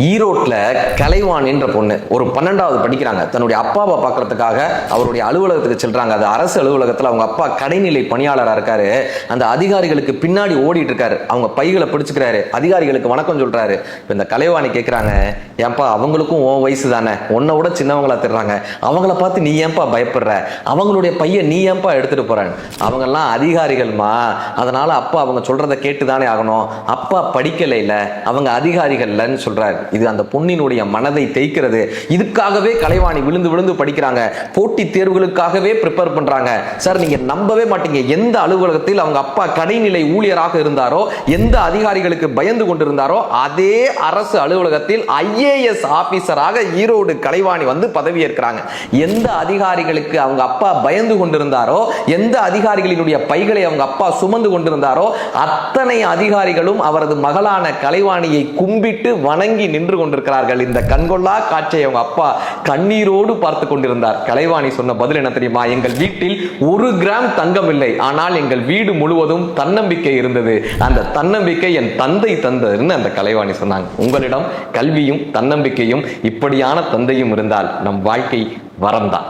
ஈரோட்டில் கலைவாணி என்ற பொண்ணு ஒரு 12வது படிக்கிறாங்க. தன்னுடைய அப்பாவை பார்க்கறதுக்காக அவருடைய அலுவலகத்துக்கு செல்றாங்க. அது அரசு அலுவலகத்தில் அவங்க அப்பா கடைநிலை பணியாளராக இருக்காரு. அந்த அதிகாரிகளுக்கு பின்னாடி ஓடிட்டு இருக்காரு. அவங்க பைகளை பிடிச்சுக்கிறாரு. அதிகாரிகளுக்கு வணக்கம் சொல்றாரு. இப்போ இந்த கலைவாணி கேட்குறாங்க, ஏன்பா அவங்களுக்கும் உன் வயசு தானே, உன்னை விட சின்னவங்களா தர்றாங்க, அவங்கள பார்த்து நீ ஏன்பா பயப்படுற, அவங்களுடைய பையன் நீ ஏன்பா எடுத்துட்டு போறேன், அவங்கெல்லாம் அதிகாரிகள்மா, அதனால அப்பா அவங்க சொல்றதை கேட்டுதானே ஆகணும், அப்பா படிக்கல இல்ல, அவங்க அதிகாரிகள்லன்னு சொல்றாரு. இது அந்த பொண்ணினுடைய மனதை தேய்க்கிறது. இதுக்காகவே கலைவாணி விழுந்து விழுந்து படிக்கிறாங்க. போட்டி தேர்வுகளுக்காகவே ப்ரிப்பேர் பண்றாங்க. சார் நீங்க நம்பவே மாட்டீங்க, எந்த அலுவலகத்தில் அவங்க அப்பா கடைநிலை ஊழியராக இருந்தாரோ, எந்த அதிகாரிகளுக்கு பயந்து கொண்டிருந்தாரோ, அதே அரசு அலுவலகத்தில் IAS ஆபீசராக ஈரோடு கலைவாணி வந்து பதவி ஏற்கிறாங்க. எந்த அதிகாரிகளுக்கு அவங்க அப்பா பயந்து கொண்டிருந்தாரோ, எந்த அதிகாரிகளினுடைய பைகளை அவங்க அப்பா சுமந்து கொண்டிருந்தாரோ, அத்தனை அதிகாரிகளும் அவரது மகளான கலைவாணியை கும்பிட்டு வணங்கி நின்று கொண்டிருக்கிறார்கள். இந்த கண்கொள்ளா காட்சியை அவங்க அப்பா கண்ணீரோடு பார்த்து கொண்டிருந்தார். கலைவாணி சொன்ன பதில் என்ன தெரியுமா? எங்கள் வீட்டில் 1 கிராம் தங்கம் இல்லை, ஆனால் எங்கள் வீடு முழுவதும் தன்னம்பிக்கை இருந்தது. அந்த தன்னம்பிக்கை என் தந்தை தந்ததுன்னு அந்த கலைவாணி சொன்னாங்க. உங்களிடம் கல்வியும் தன்னம்பிக்கையும் இப்படியான தந்தையும் இருந்தால் நம் வாழ்க்கை வரம்தான்.